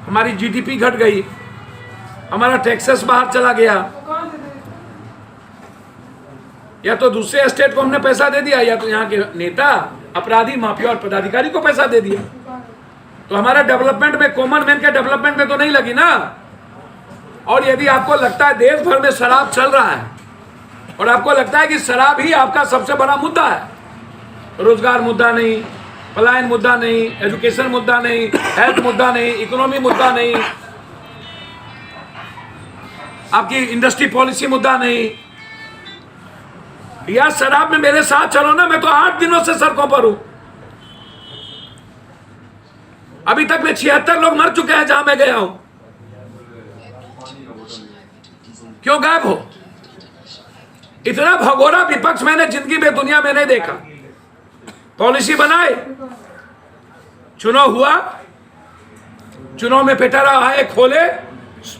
हमारी जीडीपी घट गई, हमारा टैक्सेस बाहर चला गया, या तो दूसरे स्टेट को हमने पैसा दे दिया, या तो यहाँ के नेता, अपराधी, माफिया और पदाधिकारी को पैसा दे दिया। तो हमारा डेवलपमेंट में, कॉमन मैन के डेवलपमेंट में तो नहीं लगी ना। और यदि आपको लगता है देश भर में शराब चल रहा है और आपको लगता है कि शराब ही आपका सबसे बड़ा मुद्दा है, रोजगार मुद्दा नहीं, पलायन मुद्दा नहीं, एजुकेशन मुद्दा नहीं, हेल्थ मुद्दा नहीं, इकोनॉमी मुद्दा नहीं, आपकी इंडस्ट्री पॉलिसी मुद्दा नहीं, यार शराब में मेरे साथ चलो ना, मैं तो 8 दिनों से सड़कों पर हूं। अभी तक में 76 लोग मर चुके हैं जहां मैं गया हूं। क्यों गायब हो? इतना भगोड़ा विपक्ष मैंने जिंदगी में दुनिया में नहीं देखा। पॉलिसी बनाए, चुनाव हुआ, चुनाव में पेटारा आए, खोले,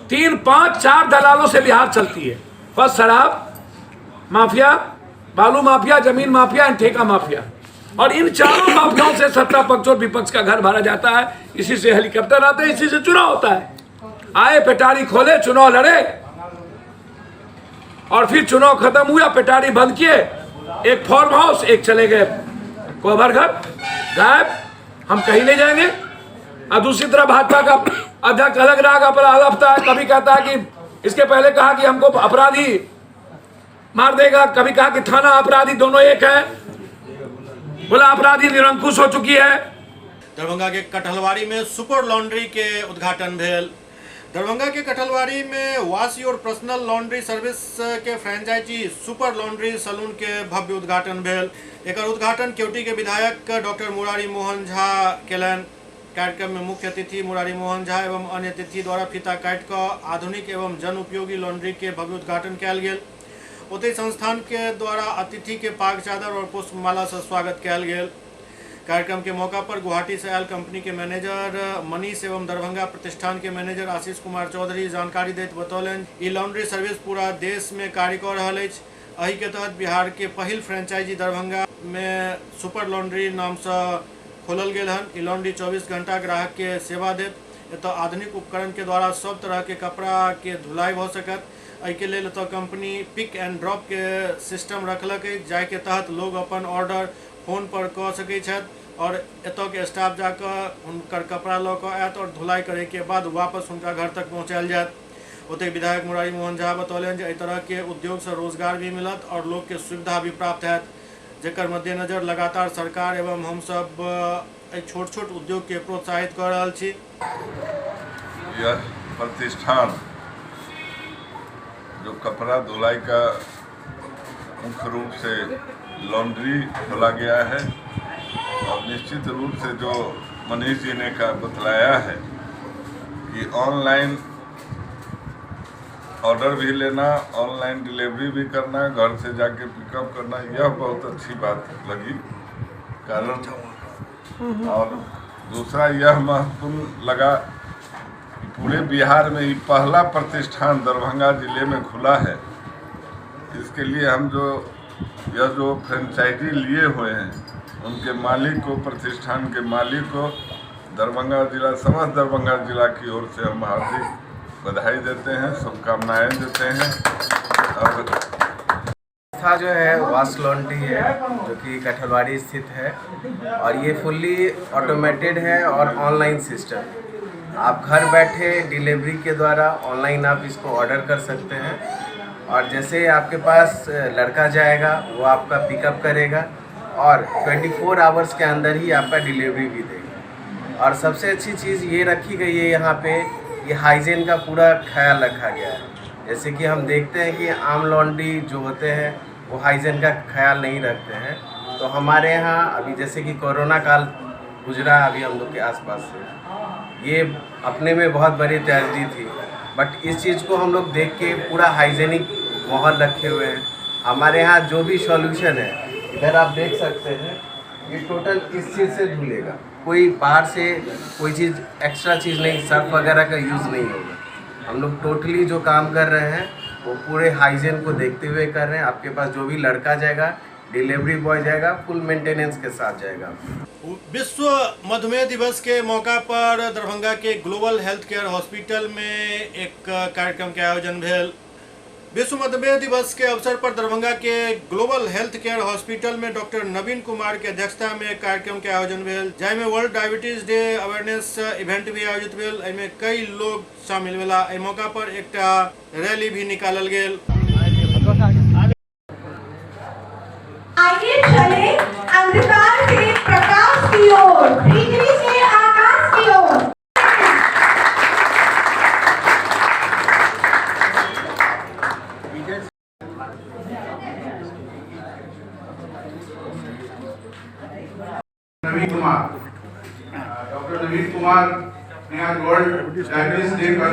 3, 5, 4 दलालों से बिहार चलती है। फर्स्ट शराब माफिया, बालू माफिया, जमीन माफिया, ठेका माफिया, और इन चारों माफियाओं से सत्ता पक्ष और विपक्ष का घर भरा जाता है। इसी से हेलीकॉप्टर आते हैं, इसी से चुनाव होता है। आए, पेटारी खोले, चुनाव लड़े, और फिर चुनाव खत्म हुआ, पेटारी बंद किए, एक फार्म हाउस, एक चले गए कोहबर घर, गायब, हम कहीं नहीं जाएंगे। और दूसरी तरफ भाजपा का अध्यक्ष अलग राग अपना है, कभी कहता है कि इसके पहले कहा कि हमको अपराधी मार देगा, कभी कहा कि थाना अपराधी दोनों एक है, बोला अपराधी निरंकुश हो चुकी है। दरभंगा के कटहलवाड़ी में सुपर लॉन्ड्री के उद्घाटन भेल। दरभंगा के कटहलवाड़ी में वाशी और पर्सनल लॉन्ड्री सर्विस के फ्रेंचाइजी सुपर लॉन्ड्री सैलून के भव्य उद्घाटन भेल। एकर उद्घाटन केवटी के विधायक डॉक्टर मुरारी मोहन झा केलन। कार्यक्रम में मुख्य अतिथि मुरारी मोहन झा एवं अन्य अतिथि द्वारा फीता काटि कऽ आधुनिक एवं जन उपयोगी लॉन्ड्री के भव्य उद्घाटन कयल गेल। ओतहि संस्थान के द्वारा अतिथि के पाग चादर और पुष्पमाला से स्वागत कयल गेल। कार्यक्रम के मौका पर गुवाहाटी से आयल कंपनी के मैनेजर मनीष एवं दरभंगा प्रतिष्ठान के मैनेजर आशीष कुमार चौधरी जानकारी दैत बतौलनि ई लॉन्ड्री सर्विस पूरा देश में कार्य कऽ रहल अछि। एहि के तहत बिहार के पहिल फ्रेंचाइजी दरभंगा में सुपर लॉन्ड्री नाम से खोलल गेल हन। ई लॉन्ड्री 24 घंटा ग्राहक के सेवा देत। एतऽ आधुनिक उपकरण के द्वारा सब तरह के कपड़ा के धुलाई भऽ सकत। एहि के लेल एतऽ कंपनी पिक एंड ड्रॉप के सिस्टम रखलक अछि, जाहि के तहत लोग अपन ऑर्डर फोन पर कऽ सकै छथि और एतऽ के स्टाफ जाकऽ हुनकर कपड़ा लऽ कऽ आयत और धुलाई करे के बाद वापस हुनका घर तक पहुँचायल जायत। ओतहि विधायक मुरारी मोहन झा बतौलनि जे एहि तरह के उद्योग से रोजगार भी मिलत और लोग के सुविधा भी प्राप्त हैत, जेकर मद्देनजर लगातार सरकार एवं हम सब छोट छोट उद्योग के प्रोत्साहित कर रहल छी। यह प्रतिष्ठान जो कपड़ा धुलाई का मुख्य रूप से लॉन्ड्री खोला गया है और निश्चित रूप से जो मनीष जी ने बतलाया है कि ऑनलाइन ऑर्डर भी लेना, ऑनलाइन डिलीवरी भी करना, घर से जाके पिकअप करना, यह बहुत अच्छी बात लगी कारण। और दूसरा यह महत्वपूर्ण लगा कि पूरे बिहार में ये पहला प्रतिष्ठान दरभंगा जिले में खुला है। इसके लिए हम जो फ्रेंचाइजी लिए हुए हैं उनके मालिक को, प्रतिष्ठान के मालिक को दरभंगा जिला, समस्त दरभंगा जिला की ओर से हम हार्दिक बधाई देते हैं, शुभकामनाएं देते हैं। और संस्था जो है वाश लॉन्ड्री है जो कि कठलवाड़ी स्थित है और ये फुल्ली ऑटोमेटेड है और ऑनलाइन सिस्टम। आप घर बैठे डिलीवरी के द्वारा ऑनलाइन आप इसको ऑर्डर कर सकते हैं और जैसे आपके पास लड़का जाएगा वो आपका पिकअप करेगा और 24 आवर्स के अंदर ही आपका डिलीवरी भी देगा। और सबसे अच्छी चीज़ ये रखी गई है यहाँ पे, ये हाइजीन का पूरा ख्याल रखा गया है। जैसे कि हम देखते हैं कि आम लॉन्ड्री जो होते हैं वो हाइजीन का ख्याल नहीं रखते हैं, तो हमारे यहाँ अभी जैसे कि कोरोना काल गुजरा अभी हम लोग के आसपास से, ये अपने में बहुत बड़ी ट्रेजेडी थी, बट इस चीज़ को हम लोग देख के पूरा हाइजीनिक माहौल रखे हुए हैं। हमारे यहाँ जो भी सॉल्यूशन है इधर आप देख सकते हैं, ये टोटल इस चीज़ से धुलेगा, कोई बाहर से कोई चीज़ एक्स्ट्रा चीज़ नहीं, सर्फ वगैरह का यूज़ नहीं होगा। हम लोग टोटली जो काम कर रहे हैं वो पूरे हाइजीन को देखते हुए कर रहे हैं। आपके पास जो भी लड़का जाएगा, डिलीवरी बॉय जाएगा, फुल मेंटेनेंस के साथ जाएगा। विश्व मधुमेह दिवस के मौका पर दरभंगा के ग्लोबल हेल्थ केयर हॉस्पिटल में एक कार्यक्रम के आयोजन भेल। विश्व मधुमेह दिवस के अवसर पर दरभंगा के ग्लोबल हेल्थ केयर हॉस्पिटल में डॉक्टर नवीन कुमार के अध्यक्षता में कार्यक्रम के आयोजन भेल, जाहिमे world diabetes day awareness event भी आयोजित भेल। एहिमे कई लोग शामिल भेला। एहि मौका पर एक रैली भी निकालल गेल। आइए चले अंधकार से प्रकाश की ओर, पृथ्वी से आकाश की ओर। नवीन कुमार, डॉक्टर नवीन कुमार ने आज वर्ल्ड डायबिटीज डे पर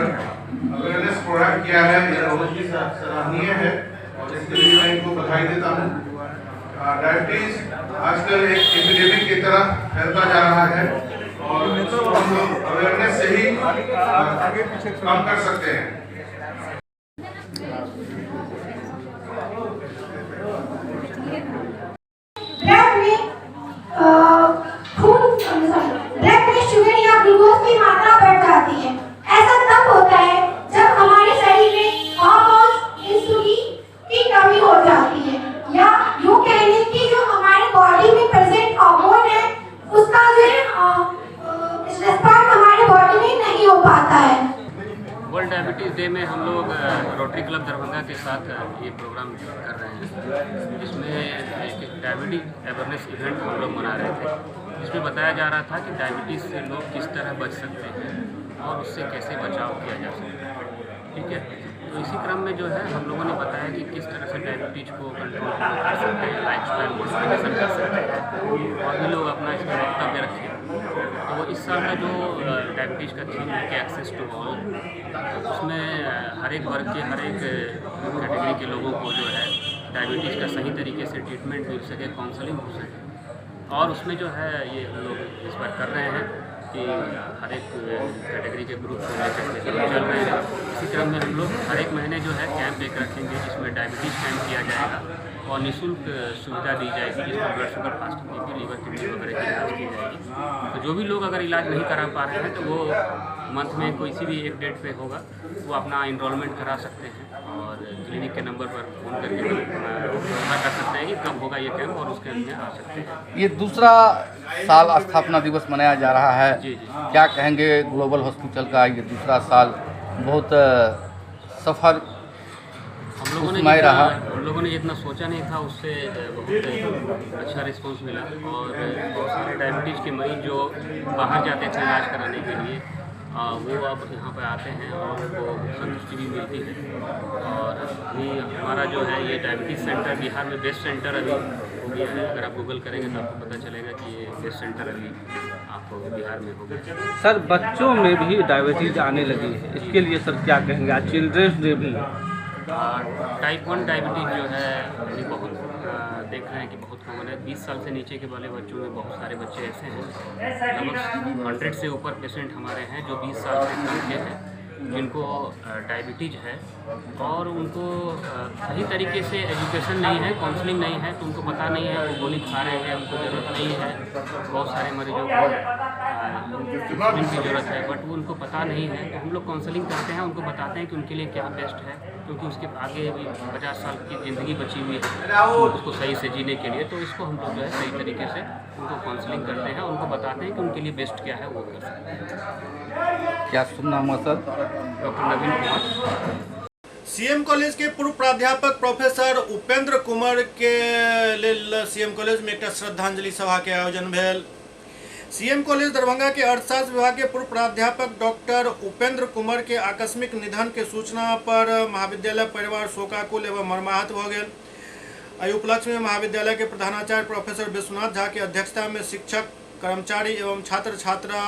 अवेयरनेस प्रोग्राम किया है। यह बहुत ही सराहनीय है और इसके लिए मैं इनको बधाई देता हूँ। डायबिटीज आजकल एक एपिडेमिक की तरह फैलता जा रहा है और हम लोग अवेयरनेस से ही कम कर सकते हैं। ब्लड में शुगर या ग्लूकोज की मात्रा बढ़ जाती है। ऐसा तब होता है जब हमारे शरीर में हार्मोन इंसुलिन की कमी हो जाती है, या यूं कह लें कि जो हमारी बॉडी में प्रेजेंट हार्मोन है उसका जो रिस्पॉन्स हमारे बॉडी में नहीं हो पाता है। वर्ल्ड डायबिटीज़ डे में हम लोग रोटरी क्लब दरभंगा के साथ ये प्रोग्राम कर रहे हैं, जिसमें एक डायबिटीज अवेयरनेस इवेंट हम लोग मना रहे थे, जिसमें बताया जा रहा था कि डायबिटीज़ से लोग किस तरह बच सकते हैं और उससे कैसे बचाव किया जा सकता है। ठीक है, तो इसी क्रम में जो है हम लोगों ने बताया कि किस तरह से डायबिटीज़ को कंट्रोल कर सकते हैं, लाइफस्टाइल मॉडिफिकेशन कर सकते हैं और भी लोग अपना इसमें वक्तव्य रखें। तो इस साल का जो डायबिटीज़ का थीम है कि एक्सेस टू ऑल, उसमें हर एक वर्ग के, हर एक कैटेगरी के लोगों को जो है डायबिटीज़ का सही तरीके से ट्रीटमेंट मिल सके, काउंसलिंग हो सके। और उसमें जो है ये हम लोग इस बार कर रहे हैं कि हर एक कैटेगरी के ग्रुप को लेकर के चल रहे हैं। इसी क्रम में हम लोग हर एक महीने जो है कैंप एक रखेंगे, जिसमें डायबिटीज़ कैंप किया जाएगा और निःशुल्क सुविधा दी जाएगी, जिसमें blood sugar, fasting BP, liver, kidney वगैरह की इलाज की जाएगी। तो जो भी लोग अगर इलाज नहीं करा पा रहे हैं तो वो मंथ में कोई सी भी एक डेट पे होगा, वो अपना इनरोलमेंट करा सकते हैं और क्लिनिक के नंबर पर फ़ोन करके पता कर सकते हैं कि कब होगा ये कैंप और उसके अंदर आ सकते हैं। ये दूसरा साल स्थापना दिवस मनाया जा रहा है। जी। क्या कहेंगे ग्लोबल हॉस्पिटल का ये दूसरा साल बहुत सफल हम लोगों ने जितना सोचा नहीं था उससे बहुत अच्छा रिस्पांस मिला और बहुत सारे डायबिटीज़ के मरीज जो बाहर जाते थे इलाज कराने के लिए वो अब यहाँ पर आते हैं और उनको संतुष्टि भी मिलती है। और अभी हमारा जो है ये डायबिटीज़ सेंटर बिहार में बेस्ट सेंटर अभी दिया है। अगर आप गूगल करेंगे तो आपको पता चलेगा कि ये बेस्ट सेंटर अभी आपको बिहार में होगा। सर बच्चों में भी डायबिटीज आने लगी है, इसके लिए सर क्या कहेंगे? आज चिल्ड्रंस डे भी टाइप 1 डायबिटीज़ जो है अभी बहुत देख रहे हैं कि बहुत कॉमन है। 20 साल से नीचे के वाले बच्चों में बहुत सारे बच्चे ऐसे हैं, लगभग 100 से ऊपर पेशेंट हमारे हैं जो 20 साल से कम के हैं, जिनको डायबिटीज़ है और उनको सही तरीके से एजुकेशन नहीं है, काउंसलिंग नहीं है, तो उनको पता नहीं है वो गोली खा रहे हैं, उनको ज़रूरत नहीं है। बहुत सारे मरीजों को इंसुलिन की ज़रूरत है बट वो उनको पता नहीं है, तो हम लोग काउंसलिंग करते हैं, उनको बताते हैं कि उनके लिए क्या बेस्ट है, क्योंकि उसके आगे भी 50 साल की ज़िंदगी बची हुई है उसको सही से जीने के लिए। तो इसको हम लोग जो है सही तरीके से उनको काउंसलिंग करते हैं, उनको बताते हैं कि उनके लिए बेस्ट क्या है वो कर सकते हैं। क्या शुभ नाम है सर? डॉक्टर नवीन कुमार। सीएम कॉलेज के पूर्व प्राध्यापक प्रोफेसर उपेंद्र कुमार के लेल सीएम कॉलेज में एक श्रद्धांजलि सभा के आयोजन भेल। सीएम कॉलेज दरभंगा के अर्थशास्त्र विभाग के पूर्व प्राध्यापक डॉक्टर उपेंद्र कुमार के आकस्मिक निधन के सूचना पर महाविद्यालय परिवार शोकाकुल एवं मर्माहत भ गेल। एहि उपलक्ष्य में महाविद्यालय के प्रधानाचार्य प्रोफेसर विश्वनाथ झा के अध्यक्षता में शिक्षक कर्मचारी एवं छात्र छात्रा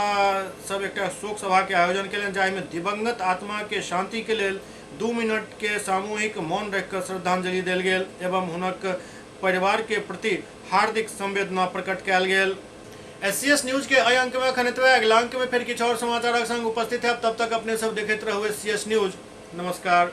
सब एक शोक सभा के आयोजन कयलनि, जाहि में दिवंगत आत्मा के शांति के लेल 2 मिनट के सामूहिक मौन रखकर श्रद्धांजलि देल गेल एवं हुनक परिवार के प्रति हार्दिक संवेदना प्रकट कयल गेल। SCS न्यूज के अय अंक में एखन एतबे। अगिला अंक में फिर किछु और समाचारक संग उपस्थित है। तब तक अपने सब देखते रहू SCS न्यूज। नमस्कार।